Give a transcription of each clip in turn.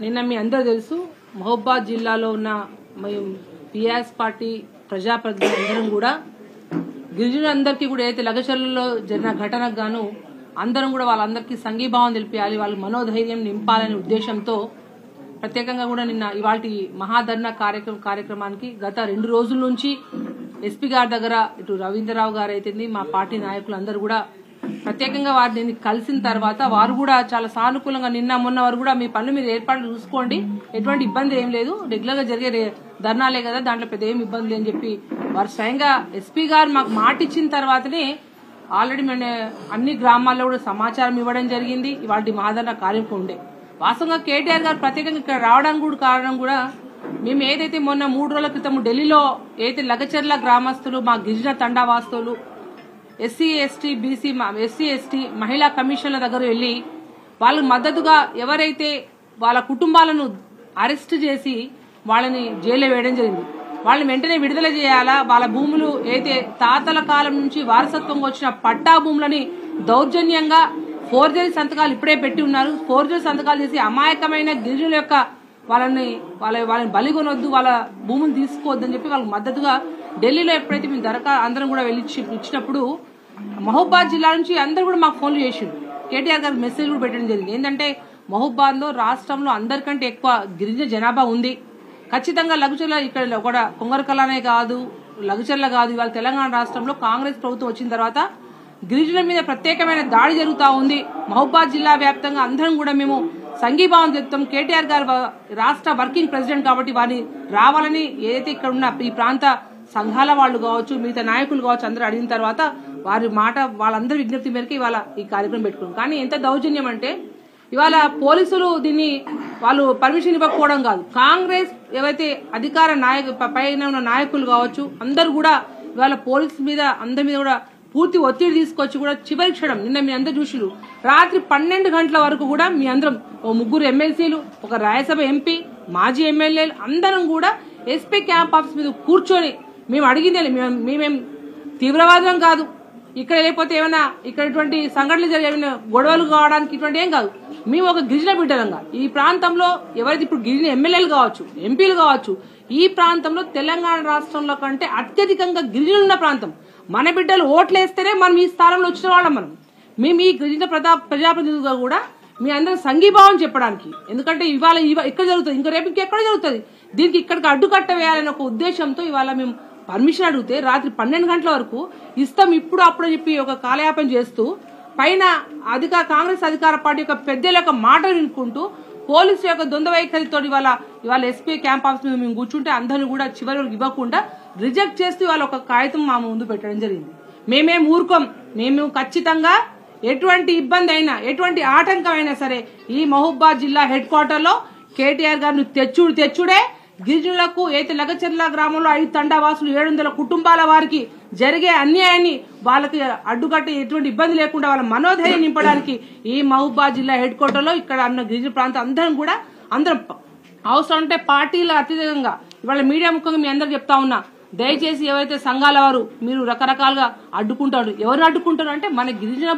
నిన్న మీ అందరూ తెలుసు మహబూబాద్ జిల్లాలో ఉన్న టీఆర్ఎస్ పార్టీ ప్రజాప్రతినిధులందరం కూడా గిరిజనులందరికీ కూడా ఏదైతే లగచర్లలో జరిగిన ఘటనకు గాను అందరం కూడా వాళ్ళందరికీ సంఘీభావం తెలిపేయాలి, వాళ్ళ మనోధైర్యం నింపాలనే ఉద్దేశంతో ప్రత్యేకంగా కూడా నిన్న ఇవాల్టి మహాధర్నా కార్యక్రమానికి గత 2 రోజుల నుంచి ఎస్పీ గారి దగ్గర ఇటు రవీంద్రరావు గారు అయితేంది మా పార్టీ నాయకులందరూ కూడా ప్రత్యేకంగా వారిని కలిసిన తర్వాత వారు కూడా చాలా సానుకూలంగా నిన్న మొన్న వారు కూడా మీ పనులు మీరు ఏర్పాట్లు చూసుకోండి, ఎటువంటి ఇబ్బంది ఏం లేదు, రెగ్యులర్ గా జరిగే ధర్నాలే కదా, దాంట్లో పెద్ద ఏం ఇబ్బంది లేని చెప్పి వారు స్వయంగా ఎస్పీ గారు మాకు మాట ఇచ్చిన తర్వాతనే ఆల్రెడీ మేము అన్ని గ్రామాల్లో కూడా సమాచారం ఇవ్వడం జరిగింది. ఇవాళ మహాధర్నా కార్యక్రమం ఉండే వాస్తవంగా కేటీఆర్ గారు ప్రత్యేకంగా ఇక్కడ రావడానికి కూడా కారణం కూడా మేము ఏదైతే మొన్న 3 రోజుల క్రితం ఢిల్లీలో ఏదైతే లగచర్ల గ్రామస్తులు మా గిరిజన తండావాస్తులు ఎస్సీ ఎస్టీ మహిళా కమిషన్ల దగ్గర వెళ్లి వాళ్ళకు మద్దతుగా ఎవరైతే వాళ్ళ కుటుంబాలను అరెస్ట్ చేసి వాళ్ళని జైల్లో వేయడం జరిగింది, వాళ్ళని వెంటనే విడుదల చేయాలా, వాళ్ళ భూములు అయితే తాతల కాలం నుంచి వారసత్వంగా వచ్చిన పట్టా భూములని దౌర్జన్యంగా ఫోర్జరీ సంతకాలు ఇప్పుడే పెట్టి ఉన్నారు, ఫోర్జరీ సంతకాలు చేసి అమాయకమైన గిరిజనుల యొక్క వాళ్ళని బలి కొనొద్దు, వాళ్ళ భూములు తీసుకోవద్దని చెప్పి వాళ్ళకి మద్దతుగా ఢిల్లీలో ఎప్పుడైతే మేము అందరం కూడా వెళ్ళి ఇచ్చినప్పుడు మహబూబాద్ జిల్లా నుంచి అందరూ కూడా మాకు ఫోన్లు చేసిండ్రు, కేటీఆర్ గారికి మెసేజ్ కూడా పెట్టడం జరిగింది. ఏంటంటే మహబూబాద్ లో రాష్ట్రంలో అందరికంటే ఎక్కువ గిరిజన జనాభా ఉంది, ఖచ్చితంగా లఘుచర్ల ఇక్కడ కూడా కొంగరకలానే కాదు లఘుచర్ల కాదు, ఇవాళ తెలంగాణ రాష్ట్రంలో కాంగ్రెస్ ప్రభుత్వం వచ్చిన తర్వాత గిరిజనుల మీద ప్రత్యేకమైన దాడి జరుగుతూ ఉంది. మహబూబాద్ జిల్లా వ్యాప్తంగా అందరం కూడా మేము సంఘీభావం చెప్తాం, కేటీఆర్ గారు రాష్ట్ర వర్కింగ్ ప్రెసిడెంట్ కాబట్టి వారిని రావాలని ఏదైతే ఇక్కడ ఉన్న ఈ ప్రాంత సంఘాల వాళ్ళు కావచ్చు మిగతా నాయకులు కావచ్చు అందరూ అడిగిన తర్వాత వారి మాట వాళ్ళందరి విజ్ఞప్తి మేరకు ఇవాళ ఈ కార్యక్రమం పెట్టుకున్నాం. కానీ ఎంత దౌర్జన్యం అంటే ఇవాళ పోలీసులు దీన్ని వాళ్ళు పర్మిషన్ ఇవ్వకపోవడం కాదు, కాంగ్రెస్ ఏవైతే అధికార పైన ఉన్న నాయకులు కావచ్చు అందరూ కూడా ఇవాళ పోలీసు మీద అందరి మీద కూడా పూర్తి ఒత్తిడి తీసుకొచ్చి కూడా చివరి క్షణం నిన్న మీ అందరూ చూసిరు రాత్రి 12 గంటల వరకు కూడా మీ అందరం 3 ఎమ్మెల్సీలు ఒక రాజ్యసభ ఎంపీ మాజీ ఎమ్మెల్యేలు అందరం కూడా ఎస్పీ క్యాంప్ ఆఫీస్ మీద కూర్చొని మేము అడిగిందే మేమేం తీవ్రవాదం కాదు, ఇక్కడ లేకపోతే ఏమైనా ఇక్కడ ఇటువంటి సంఘటనలు జరిగిన గొడవలు కావడానికి ఇటువంటి ఏం కాదు, మేము ఒక గిరిజన బిడ్డలంగా ఈ ప్రాంతంలో ఎవరైతే ఇప్పుడు గిరిజన ఎమ్మెల్యేలు కావచ్చు ఎంపీలు కావచ్చు ఈ ప్రాంతంలో తెలంగాణ రాష్ట్రంలో కంటే అత్యధికంగా గిరిజనులు ఉన్న ప్రాంతం, మన బిడ్డలు ఓట్లేస్తేనే మనం ఈ స్థానంలో వచ్చిన వాళ్ళం, మేము ఈ గిరిజన ప్రజాప్రతినిధులుగా కూడా మీ అందరూ సంఘీభావం చెప్పడానికి, ఎందుకంటే ఇవాళ ఇక్కడ జరుగుతుంది ఇంకా రేపు ఇంకెక్కడ జరుగుతుంది, దీనికి ఇక్కడికి అడ్డుకట్ట వేయాలనే ఒక ఉద్దేశంతో ఇవాళ మేము పర్మిషన్ అడిగితే రాత్రి 12 గంటల వరకు ఇస్తాం ఇప్పుడు అప్పుడు చెప్పి ఒక కాలయాపన చేస్తూ పైన కాంగ్రెస్ అధికార పార్టీ యొక్క పెద్దల యొక్క మాటలు వినుకుంటూ పోలీసు యొక్క ద్వంద్వ వైఖరితో ఇవాళ ఎస్పీ క్యాంప్ ఆఫీస్ మీద మేము కూర్చుంటే అందరిని కూడా చివరి వరకు ఇవ్వకుండా రిజెక్ట్ చేస్తూ ఇవాళ ఒక కాగితం మా ముందు పెట్టడం జరిగింది. మేమేం ఊరుకోం, మేము ఖచ్చితంగా ఎటువంటి ఇబ్బంది అయినా ఎటువంటి ఆటంకం అయినా సరే ఈ మహబూబాద్ జిల్లా హెడ్ క్వార్టర్ లో కేటీఆర్ గారిని తెచ్చుడే గిరిజనులకు అయితే లగచర్ల గ్రామంలో 5 తండావాసులు 700 కుటుంబాల వారికి జరిగే అన్యాయాన్ని వాళ్ళకి అడ్డుకట్టి ఎటువంటి ఇబ్బంది లేకుండా వాళ్ళ మనోధైర్యం నింపడానికి ఈ మహబూబాద్ జిల్లా హెడ్ క్వార్టర్ లో ఇక్కడ అన్న గిరిజన ప్రాంతం అందరం అవసరం ఉంటే పార్టీల అత్యధికంగా ఇవాళ మీడియా ముఖ్యంగా మీ అందరూ చెప్తా ఉన్నా, దయచేసి ఎవరైతే సంఘాల వారు మీరు రకరకాలుగా అడ్డుకుంటారు, ఎవరు అడ్డుకుంటారు అంటే మన గిరిజన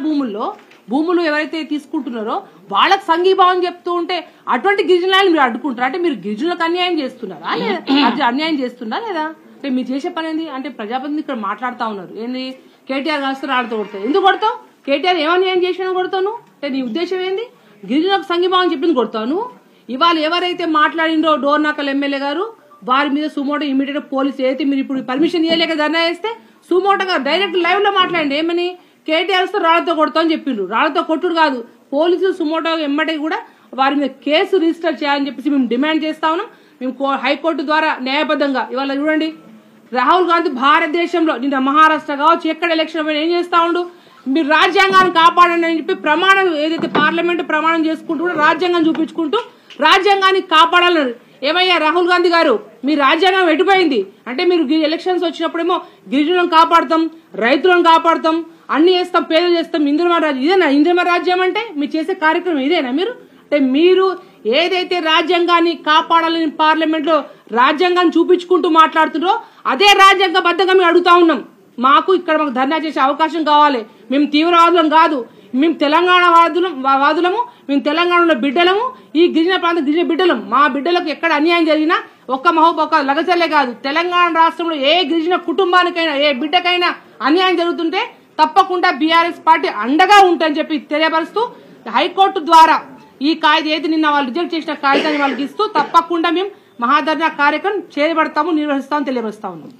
భూములు ఎవరైతే తీసుకుంటున్నారో వాళ్ళకి సంఘీభావం చెప్తూ ఉంటే అటువంటి గిరిజనులను మీరు అడ్డుకుంటారు అంటే మీరు గిరిజనులకు అన్యాయం చేస్తున్నారా లేదా అన్యాయం చేస్తున్నారా లేదా అంటే మీరు చేసే పని ఏంది అంటే ప్రజాప్రతినిధులు ఇక్కడ మాట్లాడుతూ ఉన్నారు ఏంది కేటీఆర్ కాస్త ఆడుతూ కొడతావు, ఎందుకు కొడతావు, కేటీఆర్ ఏమన్యాయం చేసినా కొడతాను అంటే నీ ఉద్దేశం ఏంది, గిరిజనులకు సంఘీభావం చెప్పింది కొడతాను. ఇవాళ ఎవరైతే మాట్లాడినరో డోర్నాకల్ ఎమ్మెల్యే గారు వారి మీద సుమోటో ఇమీడియట్ పోలీసు అయితే మీరు ఇప్పుడు పర్మిషన్ ఇవ్వలేక ధర్నా చేస్తే సుమోటోగా డైరెక్ట్ లైవ్ లో మాట్లాడండి, ఏమని కేటీఆర్ తో రాళ్లతో కొడతా అని చెప్పిండ్రు, రాళ్లతో కొట్టుడు కాదు పోలీసులు సుమోటో ఎమ్మటే కూడా వారి మీద కేసు రిజిస్టర్ చేయాలని చెప్పేసి మేము డిమాండ్ చేస్తా ఉన్నాం. మేము హైకోర్టు ద్వారా న్యాయబద్ధంగా ఇవాళ చూడండి రాహుల్ గాంధీ భారతదేశంలో నిన్న మహారాష్ట్ర కావచ్చు ఎక్కడ ఎలక్షన్ ఏం చేస్తా ఉండు మీరు రాజ్యాంగాన్ని కాపాడండి అని చెప్పి ప్రమాణం ఏదైతే పార్లమెంట్ ప్రమాణం చేసుకుంటూ కూడా రాజ్యాంగం చూపించుకుంటూ రాజ్యాంగాన్ని కాపాడాలని ఏమయ్యా రాహుల్ గాంధీ గారు మీ రాజ్యాంగం ఎటుపోయింది అంటే మీరు ఎలక్షన్స్ వచ్చినప్పుడేమో గిరిజనులను కాపాడతాం రైతులను కాపాడతాం అన్ని చేస్తాం పేదలు చేస్తాం ఇంద్రమ రాజ్యం ఇదేనా ఇంద్రమ రాజ్యం అంటే మీరు చేసే కార్యక్రమం ఇదేనా మీరు అంటే మీరు ఏదైతే రాజ్యాంగాన్ని కాపాడాలని పార్లమెంట్ లో రాజ్యాంగాన్ని చూపించుకుంటూ మాట్లాడుతున్నారో అదే రాజ్యాంగబద్ధంగా మేము అడుగుతా ఉన్నాం, మాకు ఇక్కడ ధర్నా చేసే అవకాశం కావాలి, మేము తీవ్రవాదులం కాదు, మేము తెలంగాణ వాదులము, మేము తెలంగాణలో బిడ్డలము, ఈ గిరిజన ప్రాంత గిరిజన బిడ్డలం. మా బిడ్డలకు ఎక్కడ అన్యాయం జరిగినా ఒక్క లగచర్లే కాదు, తెలంగాణ రాష్ట్రంలో ఏ గిరిజన కుటుంబానికైనా ఏ బిడ్డకైనా అన్యాయం జరుగుతుంటే తప్పకుండా బీఆర్ఎస్ పార్టీ అండగా ఉంటుందని చెప్పి తెలియపరుస్తూ, హైకోర్టు ద్వారా ఈ కాయిదా ఏది నిన్న వాళ్ళు రిజెక్ట్ చేసిన కాయిదాన్ని వాళ్ళకి ఇస్తూ తప్పకుండా మేము మహాధర్నా కార్యక్రమం చేయబడతాము, నిర్వహిస్తామని తెలియపరుస్తా ఉన్నాం.